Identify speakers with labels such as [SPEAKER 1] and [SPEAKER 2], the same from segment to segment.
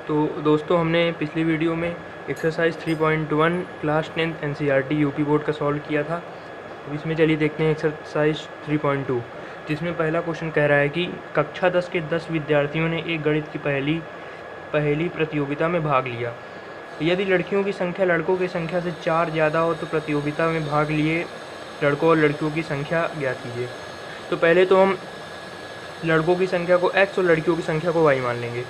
[SPEAKER 1] तो दोस्तों हमने पिछली वीडियो में exercise 3.1 class 10th NCERT UP board का सॉल्व किया था। अब इसमें चलिए देखते हैं एक्सरसाइज 3.2, जिसमें पहला क्वेश्चन कह रहा है कि कक्षा 10 के 10 विद्यार्थियों ने एक गणित की पहली प्रतियोगिता में भाग लिया। यदि लड़कियों की संख्या लड़कों की संख्या से 4 ज़्यादा हो तो प्रतियोगिता में भाग लिए लड़कों और लड़कियों की संख्या ज्ञात कीजिए। तो पहले तो हम लड़कों की संख्या को x और लड़कियों की संख्या को y मान लेंगे।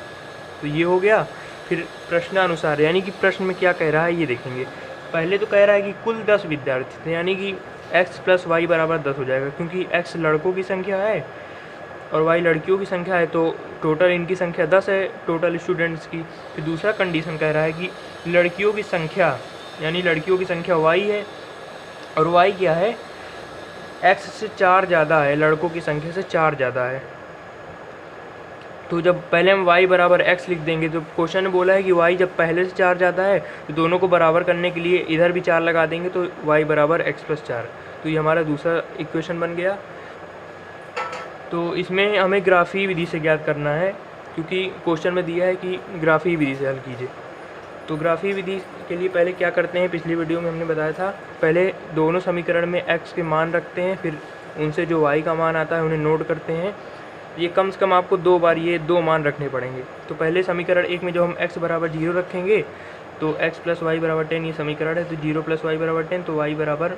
[SPEAKER 1] तो ये हो गया। फिर प्रश्नानुसार यानी कि प्रश्न में क्या कह रहा है ये देखेंगे। पहले तो कह रहा है कि कुल 10 विद्यार्थी थे, यानी कि x + y = 10 हो जाएगा, क्योंकि x लड़कों की संख्या है और y लड़कियों की संख्या है, तो टोटल इनकी संख्या 10 है, टोटल स्टूडेंट्स की। फिर दूसरा कंडीशन कह रहा है कि लड़कियों की संख्या यानी लड़कियों की संख्या y है और y क्या है, x से 4 ज़्यादा है, लड़कों की संख्या से 4 ज़्यादा है। तो जब पहले हम y = x लिख देंगे, तो क्वेश्चन ने बोला है कि y जब पहले से 4 ज़्यादा है तो दोनों को बराबर करने के लिए इधर भी 4 लगा देंगे, तो y = x + 4। तो ये हमारा दूसरा इक्वेशन बन गया। तो इसमें हमें ग्राफी विधि से ज्ञात करना है, क्योंकि क्वेश्चन में दिया है कि ग्राफी विधि से हल कीजिए। तो ग्राफी विधि के लिए पहले क्या करते हैं, पिछली वीडियो में हमने बताया था, पहले दोनों समीकरण में x के मान रखते हैं, फिर उनसे जो y का मान आता है उन्हें नोट करते हैं। ये कम से कम आपको 2 बार ये 2 मान रखने पड़ेंगे। तो पहले समीकरण 1 में जब हम x = 0 रखेंगे तो x + y = 10 ये समीकरण है, तो 0 + y = 10, तो y बराबर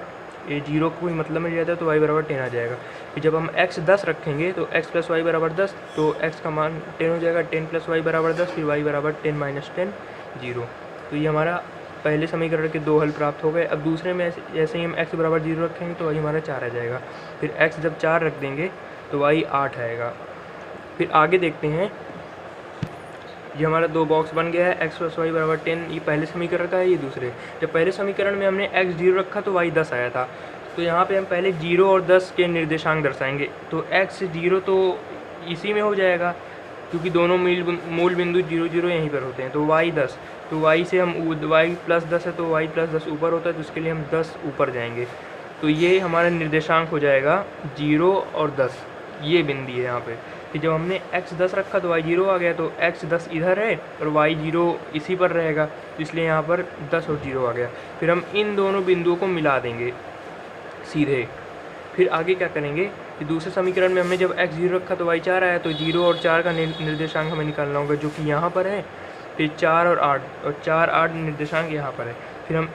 [SPEAKER 1] 0 कोई मतलब नहीं रहता, तो y = 10 आ जाएगा। फिर जब हम x 10 रखेंगे तो x + y = 10, तो x का मान 10 हो जाएगा, 10 + y = 10, फिर y = 10 - 10 0। तो ये हमारा पहले समीकरण के 2 हल प्राप्त हो गए। अब दूसरे में जैसे ही हम x = 0 रखेंगे तो y हमारा 4 आ जाएगा। फिर x जब 4 रख देंगे तो y 8 आएगा। फिर आगे देखते हैं, ये हमारा 2 बॉक्स बन गया है, x + y = 10, ये पहले समीकरण का है, ये दूसरे। जब पहले समीकरण में हमने x 0 रखा तो y 10 आया था, तो यहाँ पे हम पहले 0 और 10 के निर्देशांक दर्शाएंगे। तो x 0 तो इसी में हो जाएगा, क्योंकि दोनों मूल बिंदु 0 0 यहीं पर होते हैं। तो y 10, तो y से हम y + 10 है, तो y + 10 ऊपर होता है, तो इसके लिए हम 10 ऊपर जाएंगे। तो ये हमारा निर्देशांक हो जाएगा 0 और 10, ये बिंदी है यहाँ पे। कि जब हमने x 10 रखा तो y 0 आ गया, तो x 10 इधर है और y 0 इसी पर रहेगा, तो इसलिए यहाँ पर 10 और 0 आ गया। फिर हम इन दोनों बिंदुओं को मिला देंगे सीधे। फिर आगे क्या करेंगे कि दूसरे समीकरण में हमने जब x 0 रखा तो y 4 आया, तो 0 और 4 का निर्देशांक हमें निकालना होगा, जो कि यहाँ पर है। फिर 4 और 8, और 4 8 निर्देशांक यहाँ पर है। फिर हम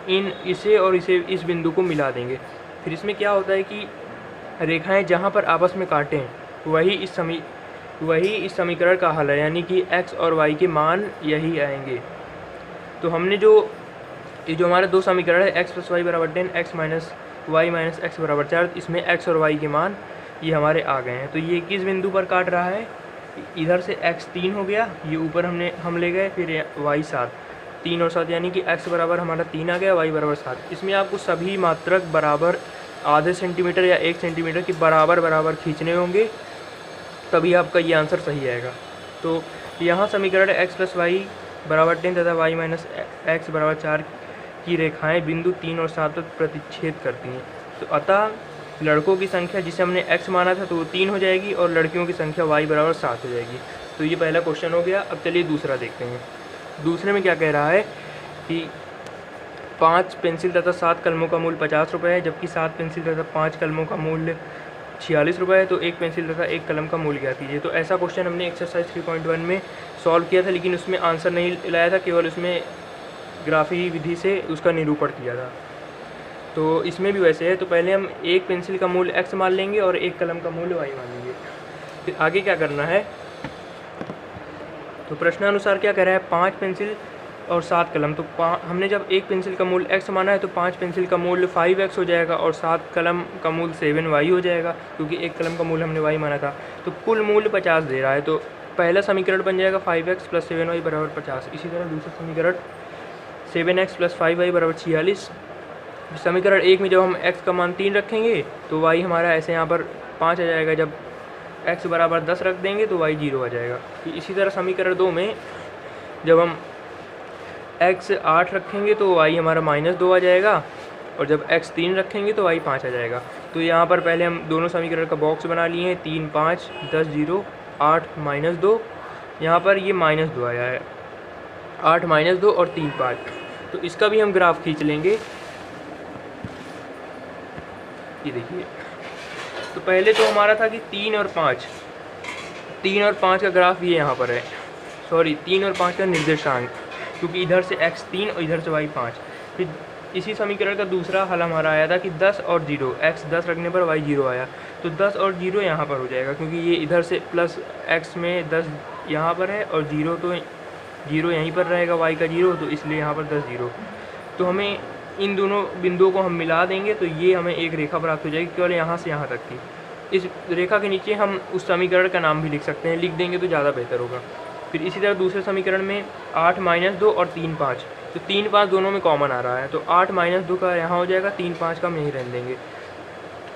[SPEAKER 1] इसे और इसे इस बिंदु को मिला देंगे। फिर इसमें क्या होता है कि रेखाएं जहाँ पर आपस में काटें वही इस समीकरण का हल है, यानी कि x और y के मान यही आएंगे। तो हमने ये जो हमारे 2 समीकरण है, x + y = 10, x - y - x = 4, इसमें x और y के मान ये हमारे आ गए हैं। तो ये किस बिंदु पर काट रहा है, इधर से x 3 हो गया, ये ऊपर हम ले गए, फिर y 7, 3 और 7 यानी कि x बराबर हमारा 3 आ गया, y = 7। इसमें आपको सभी मात्रक बराबर आधे सेंटीमीटर या 1 सेंटीमीटर के बराबर खींचने होंगे, तभी आपका ये आंसर सही आएगा। तो यहाँ समीकरण x + y = 10 तथा y - x = 4 की रेखाएं बिंदु 3 और 7 पर प्रतिच्छेद करती हैं। तो अतः लड़कों की संख्या जिसे हमने x माना था तो वो 3 हो जाएगी, और लड़कियों की संख्या y = 7 हो जाएगी। तो ये पहला क्वेश्चन हो गया। अब चलिए दूसरा देखते हैं। दूसरे में क्या कह रहा है कि 5 पेंसिल तथा 7 कलमों का मूल्य 50 रुपये है, जबकि 7 पेंसिल तथा 5 कलमों का मूल्य 46 रुपये है, तो 1 पेंसिल तथा 1 कलम का मूल्य ज्ञात कीजिए। तो ऐसा क्वेश्चन हमने एक्सरसाइज 3.1 में सॉल्व किया था, लेकिन उसमें आंसर नहीं लाया था, केवल उसमें ग्राफी विधि से उसका निरूपण किया था। तो इसमें भी वैसे है। तो पहले हम 1 पेंसिल का मूल्य x मान लेंगे और 1 कलम का मूल्य y मान लेंगे। फिर आगे क्या करना है, तो प्रश्नानुसार क्या कह रहा है, 5 पेंसिल और 7 कलम। तो हमने जब 1 पेंसिल का मूल्य x माना है, तो 5 पेंसिल का मूल्य 5x हो जाएगा और 7 कलम का मूल्य 7y हो जाएगा, क्योंकि 1 कलम का मूल्य हमने y माना था। तो कुल मूल्य 50 दे रहा है, तो पहला समीकरण बन जाएगा 5x + 7y = 50। इसी तरह दूसरा समीकरण 7x + 5y = 46। समीकरण 1 में जब हम x का मान 3 रखेंगे तो y हमारा ऐसे यहाँ पर 5 आ जाएगा, जब x = 10 रख देंगे तो y 0 आ जाएगा। इसी तरह समीकरण 2 में जब हम x 8 रखेंगे तो y हमारा -2 आ जाएगा, और जब x 3 रखेंगे तो y 5 आ जाएगा। तो यहाँ पर पहले हम दोनों समीकरण का बॉक्स बना लिए हैं, 3 5 10 0 8 -2, यहाँ पर ये -2 आया है। 8 माइनस 2 और 3 5। तो इसका भी हम ग्राफ खींच लेंगे। ये देखिए, तो पहले तो हमारा था कि 3 और 5 का ग्राफ ये यहाँ पर है, सॉरी 3 और 5 का निर्देशांक, क्योंकि इधर से x 3 और इधर से y 5। फिर इसी समीकरण का दूसरा हल हमारा आया था कि 10 और 0, x 10 रखने पर y 0 आया, तो 10 और 0 यहाँ पर हो जाएगा, क्योंकि ये इधर से प्लस x में 10 यहाँ पर है और 0 तो 0 यहीं पर रहेगा, y का 0, तो इसलिए यहाँ पर 10 0। तो हमें इन दोनों बिंदुओं को हम मिला देंगे तो ये हमें एक रेखा प्राप्त हो जाएगी, केवल यहाँ से यहाँ तक की। इस रेखा के नीचे हम उस समीकरण का नाम भी लिख सकते हैं, लिख देंगे तो ज़्यादा बेहतर होगा। फिर इसी तरह दूसरे समीकरण में 8 माइनस 2 और 3 5, तो 3 5 दोनों में कॉमन आ रहा है, तो 8 माइनस 2 का यहाँ हो जाएगा, 3 5 का हम यहीं रहने देंगे।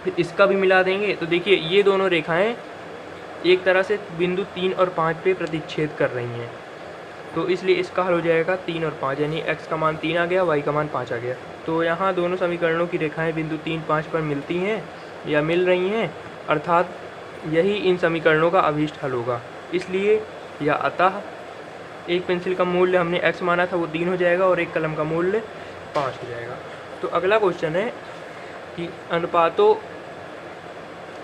[SPEAKER 1] फिर इसका भी मिला देंगे, तो देखिए ये दोनों रेखाएं एक तरह से बिंदु 3 और 5 पे प्रतिच्छेद कर रही हैं, तो इसलिए इसका हल हो जाएगा 3 और 5, यानी x का मान 3 आ गया, y का मान 5 आ गया। तो यहाँ दोनों समीकरणों की रेखाएं बिंदु 3 5 पर मिलती हैं या मिल रही हैं, अर्थात यही इन समीकरणों का अभीष्ट हल होगा। इसलिए या अतः एक पेंसिल का मूल्य हमने x माना था वो 3 हो जाएगा और एक कलम का मूल्य 5 हो जाएगा। तो अगला क्वेश्चन है कि अनुपातों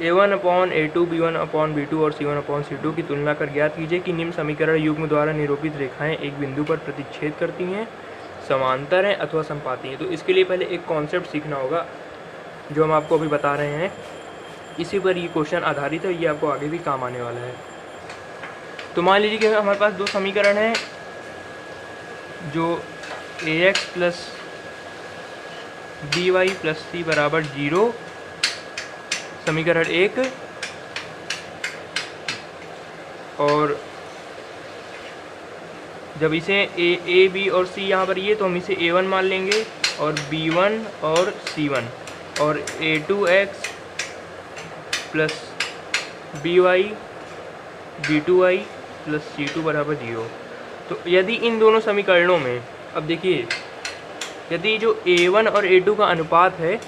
[SPEAKER 1] a1/a2, b1/b2 और c1/c2 की तुलना कर ज्ञात कीजिए कि निम्न समीकरण युग्म द्वारा निरूपित रेखाएं एक बिंदु पर प्रतिच्छेद करती हैं, समांतर हैं अथवा समपाती हैं। तो इसके लिए पहले एक कॉन्सेप्ट सीखना होगा जो हम आपको अभी बता रहे हैं, इसी पर ये क्वेश्चन आधारित है, ये आपको आगे भी काम आने वाला है। तो मान लीजिए कि हमारे पास दो समीकरण हैं, जो ax plus by plus c बराबर 0, समीकरण 1, और जब इसे a b और c यहाँ पर ये, तो हम इसे a1 मान लेंगे और b1 और c1, और a2x plus by b2y plus c2 बराबर 0। तो यदि इन दोनों समीकरणों में, अब देखिए, यदि जो a1 और a2 का अनुपात है,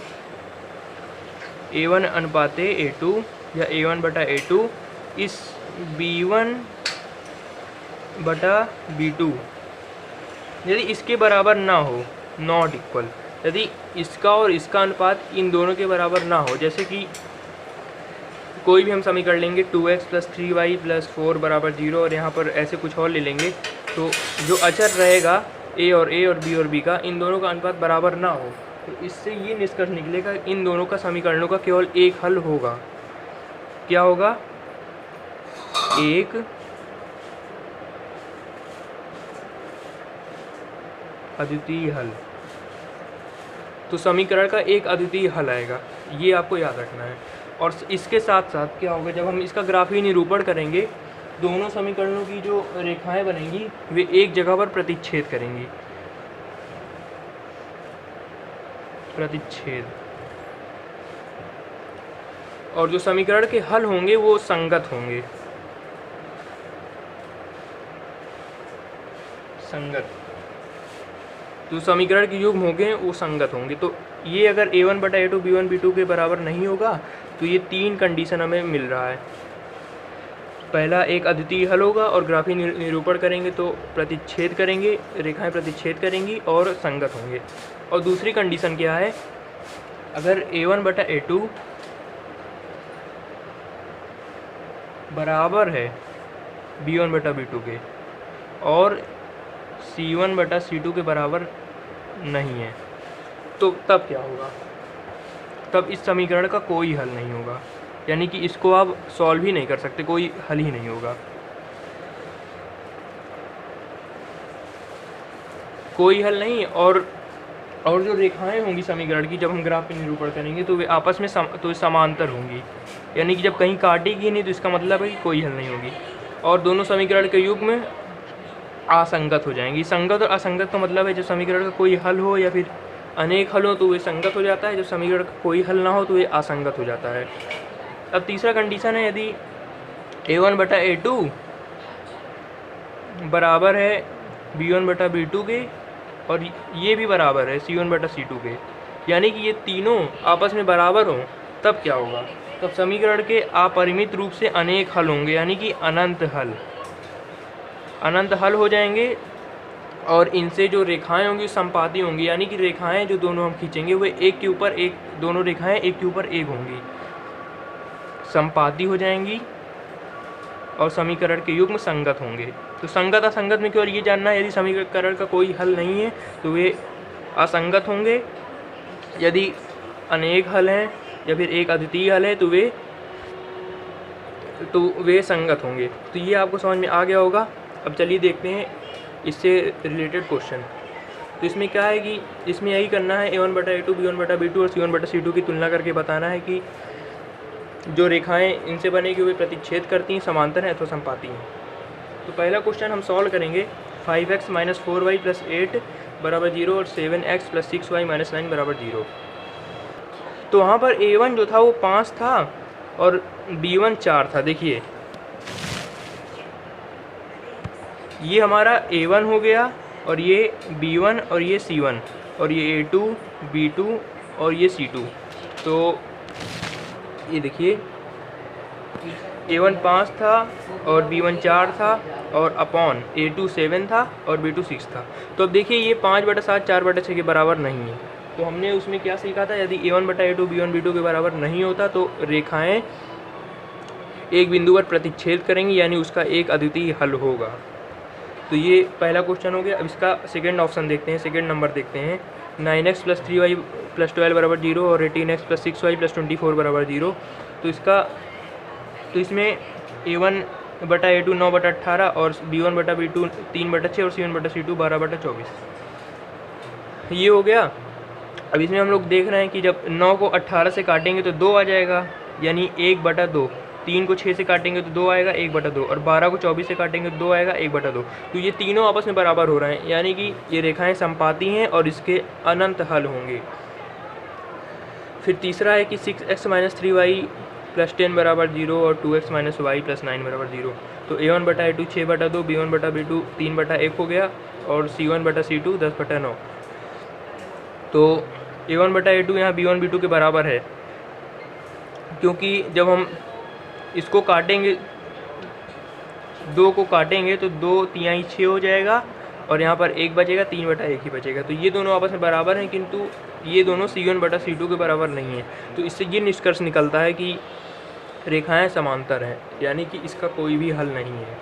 [SPEAKER 1] a1 अनुपात a2 या a1 बटा a2, इस b1 बटा b2 यदि इसके बराबर ना हो, नॉट इक्वल, यदि इसका और इसका अनुपात इन दोनों के बराबर ना हो, जैसे कि कोई भी हम समीकरण लेंगे 2x प्लस 3y प्लस 4 बराबर 0, और यहाँ पर ऐसे कुछ और ले लेंगे, तो जो अचर रहेगा a और b और b का, इन दोनों का अनुपात बराबर ना हो, तो इससे ये निष्कर्ष निकलेगा इन दोनों का समीकरणों का केवल एक हल होगा। क्या होगा? एक अद्वितीय हल। तो समीकरण का एक अद्वितीय हल आएगा, ये आपको याद रखना है। और इसके साथ साथ क्या होगा, जब हम इसका ग्राफीय निरूपण करेंगे, दोनों समीकरणों की जो रेखाएं बनेंगी वे एक जगह पर प्रतिच्छेद करेंगी, प्रतिच्छेद, और जो समीकरण के हल होंगे वो संगत होंगे, संगत। जो समीकरण के युग्म होंगे वो संगत होंगे। तो ये अगर a1 बटा a2 b1 b2 के बराबर नहीं होगा, तो ये तीन कंडीशन हमें मिल रहा है। पहला, एक अद्वितीय हल होगा, और ग्राफीय निरूपण करेंगे तो प्रतिच्छेद करेंगे, रेखाएं प्रतिच्छेद करेंगी और संगत होंगे। और दूसरी कंडीशन क्या है, अगर a1 बटा a2 बराबर है b1 बटा b2 के, और c1 बटा c2 के बराबर नहीं है, तो तब क्या होगा? तब इस समीकरण का कोई हल नहीं होगा, यानी कि इसको आप सॉल्व ही नहीं कर सकते, कोई हल ही नहीं होगा, कोई हल नहीं। और जो रेखाएं होंगी समीकरण की, जब हम ग्राफ पे निरूपण करेंगे तो वे आपस में समांतर होंगी, यानी कि जब कहीं काटेगी नहीं तो इसका मतलब है कि कोई हल नहीं होगी। और दोनों समीकरण के युग्म में असंगत हो जाएंगी। संगत और असंगत का मतलब है जब समीकरण का कोई हल हो या फिर अनेक हल हो तो वे संगत हो जाता है, जब समीकरण का कोई हल ना हो तो वे असंगत हो जाता है। अब तीसरा कंडीशन है, यदि a1 बटा a2 बराबर है b1 बटा b2 के, और ये भी बराबर है c1 बटा c2 के, यानी कि ये तीनों आपस में बराबर हों, तब क्या होगा? तब समीकरण के अपरिमित रूप से अनेक हल होंगे, यानी कि अनंत हल हो जाएंगे। और इनसे जो रेखाएं होंगी समपाती होंगी, यानी कि रेखाएं जो दोनों हम खींचेंगे वो एक के ऊपर एक, दोनों रेखाएं एक के ऊपर एक होंगी, समपाती हो जाएंगी और समीकरण के युग्म संगत होंगे। तो संगत असंगत में केवल ये जानना है, यदि समीकरण का कोई हल नहीं है तो वे असंगत होंगे, यदि अनेक हल हैं या फिर एक अद्वितीय हल है तो वे संगत होंगे। तो ये आपको समझ में आ गया होगा। अब चलिए देखते हैं इससे रिलेटेड क्वेश्चन। तो इसमें क्या है कि इसमें यही करना है, a1/a2 b1/b2 और c1/c2 की तुलना करके बताना है कि जो रेखाएं इनसे बनेगी वे प्रतिच्छेद करती हैं, समांतर हैं अथवा समपाती हैं। तो पहला क्वेश्चन हम सॉल्व करेंगे। 5x - 4y + 8 = 0 और 7x + 6y - 9 = 0। तो वहाँ पर a1 जो था वो 5 था और b1 4 था। देखिए ये हमारा a1 हो गया और ये b1 और ये c1 और ये a2 b2 और ये c2। तो ये देखिए a1 5 था और b1 4 था और अपॉन a2 7 था और b2 6 था। तो अब देखिए ये 5/7 4/6 के बराबर नहीं है। तो हमने उसमें क्या सीखा था, यदि a1/a2 b1 b2 के बराबर नहीं होता तो रेखाएं एक बिंदु पर प्रतिच्छेद करेंगी, यानी उसका एक अद्वितीय हल होगा। तो ये पहला क्वेश्चन हो गया। अब इसका सेकंड ऑप्शन देखते हैं, सेकंड नंबर देखते हैं। 9x + 3y + 12 = 0 और 18x + 6y + 24 = 0। तो इसमें a1/a2 9/18 और b1/b2 3/6 और c1/c2 12/24 ये हो गया। अब इसमें हम लोग देख रहे हैं कि जब 9 को 18 से काटेंगे तो 2 आ जाएगा, यानी 1/2। 3 को 6 से काटेंगे तो 2 आएगा, 1/2। और 12 को 24 से काटेंगे तो 2 आएगा, 1/2। तो ये तीनों आपस में बराबर हो रहे हैं, यानी कि ये रेखाएं समपाती हैं और इसके अनंत हल होंगे। फिर तीसरा है कि 6x - 3y + 10 = 0 और 2x - y + 9 = 0। तो a1/a2 6/2, b1/b2 3/1 हो गया और c1/c2 10/9। तो a1/a2 यहाँ b1 b2 के बराबर है, क्योंकि जब हम इसको काटेंगे, 2 को काटेंगे तो 2 तिहाई 6 हो जाएगा और यहाँ पर 1 बचेगा, 3/1 ही बचेगा। तो ये दोनों आपस में बराबर हैं, किंतु ये दोनों c1/c2 के बराबर नहीं है। तो इससे ये निष्कर्ष निकलता है कि रेखाएं समांतर हैं, यानी कि इसका कोई भी हल नहीं है।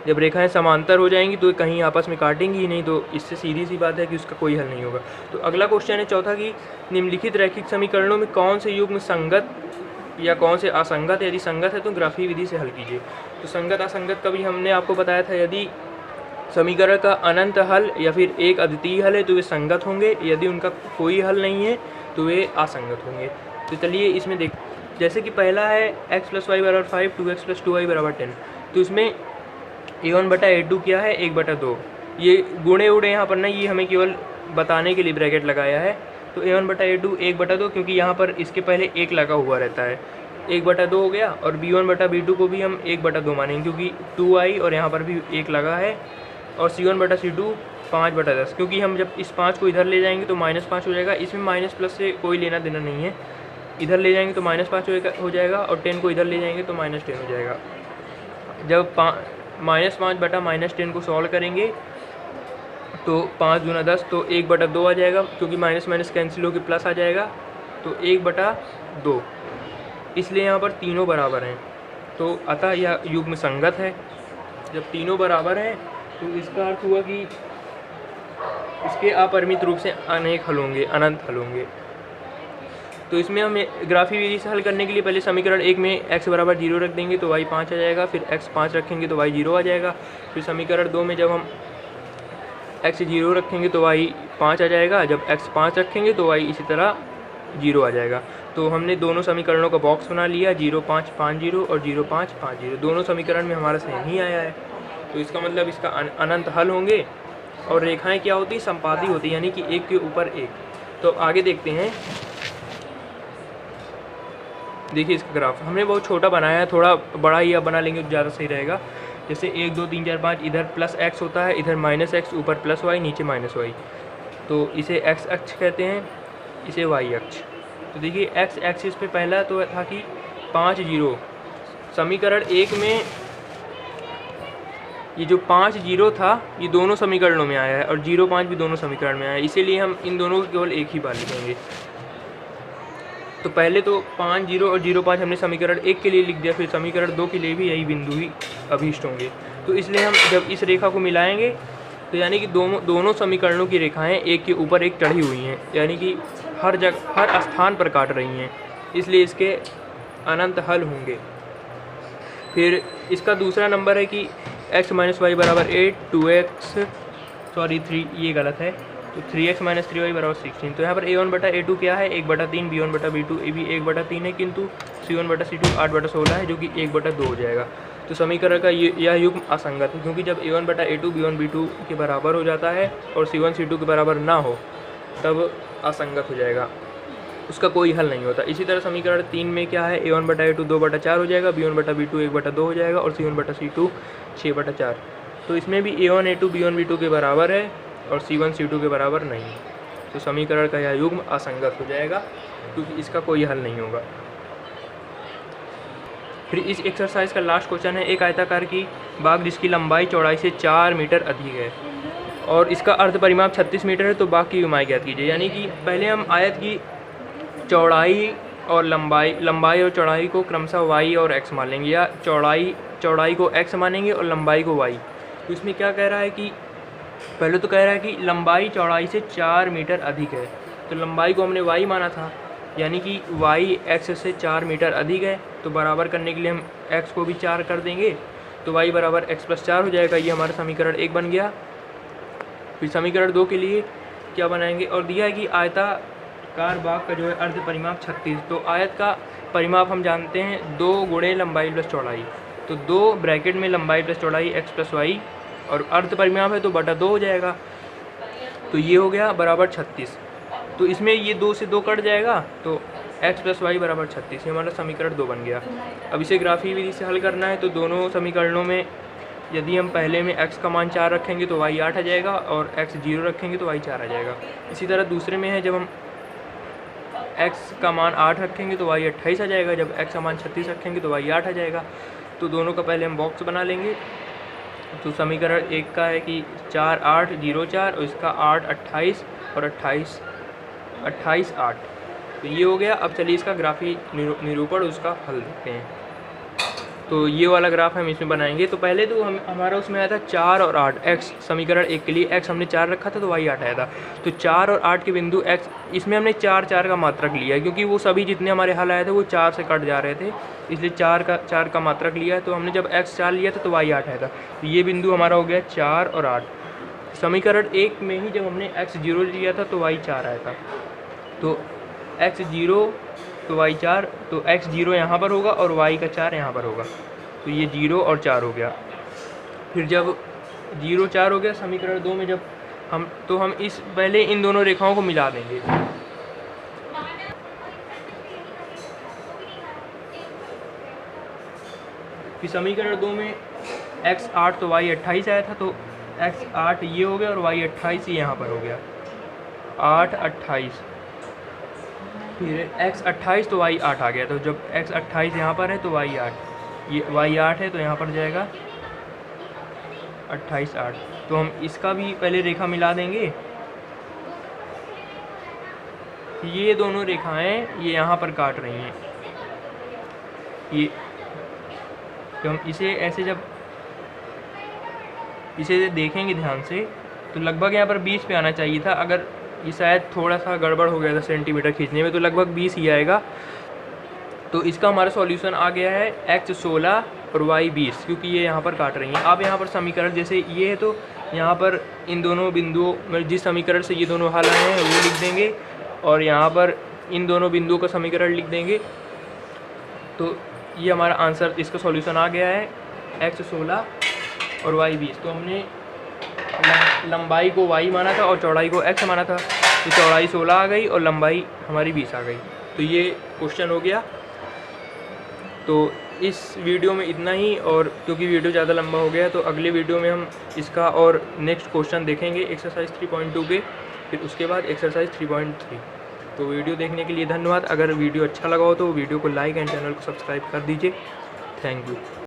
[SPEAKER 1] जब रेखाएं समांतर हो जाएंगी तो कहीं आपस में काटेंगी ही नहीं, तो इससे सीधी सी बात है कि उसका कोई हल नहीं होगा। तो अगला क्वेश्चन है चौथा कि निम्नलिखित रैखिक समीकरणों में कौन से युग्म संगत या कौन से असंगत है। यदि संगत है तो ग्राफीय विधि से हल कीजिए। तो संगत असंगत का भी हमने आपको बताया था, यदि समीकरण का अनंत हल या फिर एक अद्वितीय हल है तो वे संगत होंगे, यदि उनका कोई हल नहीं है तो वे असंगत होंगे। तो चलिए इसमें देख, जैसे कि पहला है x + y = 5 2x + 2y = 10। तो इसमें a1/a2 क्या है, 1/2। ये गुणे उड़े यहाँ पर नहीं, ये हमें केवल बताने के लिए ब्रैकेट लगाया है। तो a1/a2 1/2, क्योंकि यहाँ पर इसके पहले 1 लगा हुआ रहता है, 1/2 हो गया। और b1/b2 को भी हम 1/2 मानेंगे, क्योंकि 2i और यहाँ पर भी 1 लगा है। और c1/c2 5/10, क्योंकि हम जब इस 5 को इधर ले जाएंगे तो -5 हो जाएगा। इसमें माइनस प्लस से कोई लेना देना नहीं है, इधर ले जाएंगे तो -5 हो जाएगा और 10 को इधर ले जाएंगे तो -10 हो जाएगा। जब -5 बटा -10 को सॉल्व करेंगे तो 5 × 10 तो 1/2 आ जाएगा, क्योंकि माइनस माइनस कैंसिल होकर प्लस आ जाएगा, तो 1/2। इसलिए यहाँ पर तीनों बराबर हैं, तो अतः यह युग्म संगत है। जब तीनों बराबर हैं तो इसका अर्थ हुआ कि इसके अपरिमित रूप से अनेक हल होंगे, अनंत हल होंगे। तो इसमें हम ग्राफी विधि से हल करने के लिए पहले समीकरण 1 में x = 0 रख देंगे तो y 5 आ जाएगा, फिर x 5 रखेंगे तो y 0 आ जाएगा। फिर समीकरण 2 में जब हम x 0 रखेंगे तो y 5 आ जाएगा, जब x 5 रखेंगे तो y इसी तरह 0 आ जाएगा। तो हमने दोनों समीकरणों का बॉक्स बना लिया, 0 5 5 0 और 0 5 5 0। दोनों समीकरण में हमारा सेम ही आया है, तो इसका मतलब इसका अनंत हल होंगे। और रेखाएं क्या होती, संपाती होती, यानी कि एक के ऊपर एक। तो आगे देखते हैं, देखिए इसका ग्राफ हमने बहुत छोटा बनाया है, थोड़ा बड़ा ही आप बना लेंगे तो ज़्यादा सही रहेगा। जैसे 1 2 3 4 5 इधर +x होता है, इधर -x, ऊपर +y, नीचे -y। तो इसे x अक्ष कहते हैं, इसे y अक्ष। तो देखिए x एक्सिस पे पहला तो था कि 5 0। समीकरण 1 में ये जो 5 जीरो था ये दोनों समीकरणों में आया है और 0 5 भी दोनों समीकरण में आया है, इसीलिए हम इन दोनों को केवल एक ही बार लिखेंगे। तो पहले तो 5 जीरो और 0 5 हमने समीकरण 1 के लिए लिख दिया, फिर समीकरण 2 के लिए भी यही बिंदु ही अभीष्ट होंगे। तो इसलिए हम जब इस रेखा को मिलाएंगे तो यानी कि दोनों समीकरणों की रेखाएं एक के ऊपर एक चढ़ी हुई हैं, यानी कि हर स्थान पर काट रही हैं, इसलिए इसके अनंत हल होंगे। फिर इसका दूसरा नंबर है कि x माइनस वाई बराबर 8 3, ये गलत है, तो 3x माइनस 3y बराबर 16। तो यहाँ पर a1/a2 क्या है, 1/3, b1/b2 ये भी 1/3 है, किंतु c1/c2 8/16 है, जो कि 1/2 हो जाएगा। तो समीकरण का यह युग्म असंगत है, क्योंकि जब a1/a2 b1/b2 के बराबर हो जाता है और c1 c2 के बराबर ना हो तब असंगत हो जाएगा, उसका कोई हल नहीं होता। इसी तरह समीकरण 3 में क्या है, a1/a2 2/4 हो जाएगा, b1/b2 1/2 हो जाएगा और c1/c2 6/4। तो इसमें भी a1 a2 b1 b2 के बराबर है और c1 c2 के बराबर नहीं है, तो समीकरण का यह युग्म असंगत हो जाएगा, क्योंकि इसका कोई हल नहीं होगा। फिर इस एक्सरसाइज का लास्ट क्वेश्चन है, एक आयताकार की बाग जिसकी लंबाई चौड़ाई से 4 मीटर अधिक है और इसका अर्ध परिमाप 36 मीटर है, तो बाग की लंबाई ज्ञात कीजिए। यानी कि पहले हम आयत की चौड़ाई और लंबाई और चौड़ाई को क्रमशः y और x मान लेंगे, या चौड़ाई को x मानेंगे और लंबाई को y। तो इसमें क्या कह रहा है कि पहले तो कह रहा है कि लंबाई चौड़ाई से 4 मीटर अधिक है, तो लंबाई को हमने y माना था, यानी कि y x से 4 मीटर अधिक है, तो बराबर करने के लिए हम x को भी 4 कर देंगे, तो y बराबर x + 4 हो जाएगा। ये हमारा समीकरण 1 बन गया। फिर समीकरण 2 के लिए क्या बनाएंगे, और दिया है कि आयताकार बाग का जो है अर्ध परिमाप 36, तो आयत का परिमाप हम जानते हैं 2 गुणे लंबाई प्लस चौड़ाई, तो 2 ब्रैकेट में लंबाई प्लस चौड़ाई x + y, और अर्ध परिमाप है तो बटा 2 हो जाएगा, तो ये हो गया बराबर 36। तो इसमें ये 2 से 2 कट जाएगा, तो x + y बराबर 36, ये हमारा समीकरण 2 बन गया। अब इसे ग्राफीय विधि से हल करना है, तो दोनों समीकरणों में यदि हम पहले में x का मान 4 रखेंगे तो y 8 आ जाएगा, और x 0 रखेंगे तो y 4 आ जाएगा। इसी तरह दूसरे में है, जब हम x का मान 8 रखेंगे तो y 28 आ जाएगा, जब x का मान 36 रखेंगे तो y 8 आ जाएगा। तो दोनों का पहले हम बॉक्स बना लेंगे। तो समीकरण 1 का है कि 4 8 0 4, और इसका 8 28 और 28 8। तो ये हो गया। अब चलिए इसका ग्राफी निरूपण उसका हल देखते हैं। तो ये वाला ग्राफ हम इसमें बनाएंगे। तो पहले तो हमारा उसमें आया था 4 और 8 x, समीकरण 1 के लिए x हमने 4 रखा था तो y 8 आया था। तो 4 और 8 के बिंदु x, इसमें हमने 4 4 का मात्रक लिया है, क्योंकि वो सभी जितने हमारे हल आए थे वो 4 से कट जा रहे थे, इसलिए 4 का मात्रक लिया है। तो हमने जब x 4 लिया था तो y 8 आया था, तो ये बिंदु हमारा हो गया 4 और 8। समीकरण 1 में ही जब हमने x 0 लिया था तो y 4 आया था, तो x 0 तो y 4, तो x 0 यहाँ पर होगा और y का 4 यहाँ पर होगा, तो ये 0 और 4 हो गया। फिर जब 0 4 हो गया समीकरण 2 में, जब हम इस पहले इन दोनों रेखाओं को मिला देंगे। फिर समीकरण 2 में x 8 तो y 28 आया था, तो x 8 ये हो गया और y 28 यहाँ पर हो गया, 8 28। फिर x 28 तो y 8 आ गया, तो जब x 28 यहाँ पर है तो y 8, ये y 8 है तो यहाँ पर जाएगा 28 8। तो हम इसका भी पहले रेखा मिला देंगे। ये दोनों रेखाएं ये यहाँ पर काट रही हैं, ये तो हम इसे ऐसे जब इसे देखेंगे ध्यान से तो लगभग यहाँ पर 20 पे आना चाहिए था। अगर ये शायद थोड़ा सा गड़बड़ हो गया था सेंटीमीटर खींचने में, तो लगभग 20 ही आएगा। तो इसका हमारा सॉल्यूशन आ गया है x 16 और y 20, क्योंकि ये यहाँ पर काट रही हैं। आप यहाँ पर समीकरण जैसे ये है तो यहाँ पर इन दोनों बिंदुओं में जिस समीकरण से ये दोनों हल आए हैं वो लिख देंगे, और यहाँ पर इन दोनों बिंदुओं का समीकरण लिख देंगे। तो ये हमारा आंसर, इसका सॉल्यूशन आ गया है x 16 और y 20। तो हमने लंबाई को y माना था और चौड़ाई को x माना था, तो चौड़ाई 16 आ गई और लंबाई हमारी 20 आ गई। तो ये क्वेश्चन हो गया। तो इस वीडियो में इतना ही, और क्योंकि वीडियो ज़्यादा लंबा हो गया तो अगले वीडियो में हम इसका और नेक्स्ट क्वेश्चन देखेंगे एक्सरसाइज 3.2 के, फिर उसके बाद एक्सरसाइज 3.3। तो वीडियो देखने के लिए धन्यवाद। अगर वीडियो अच्छा लगा हो तो वीडियो को लाइक एंड चैनल को सब्सक्राइब कर दीजिए। Thank you.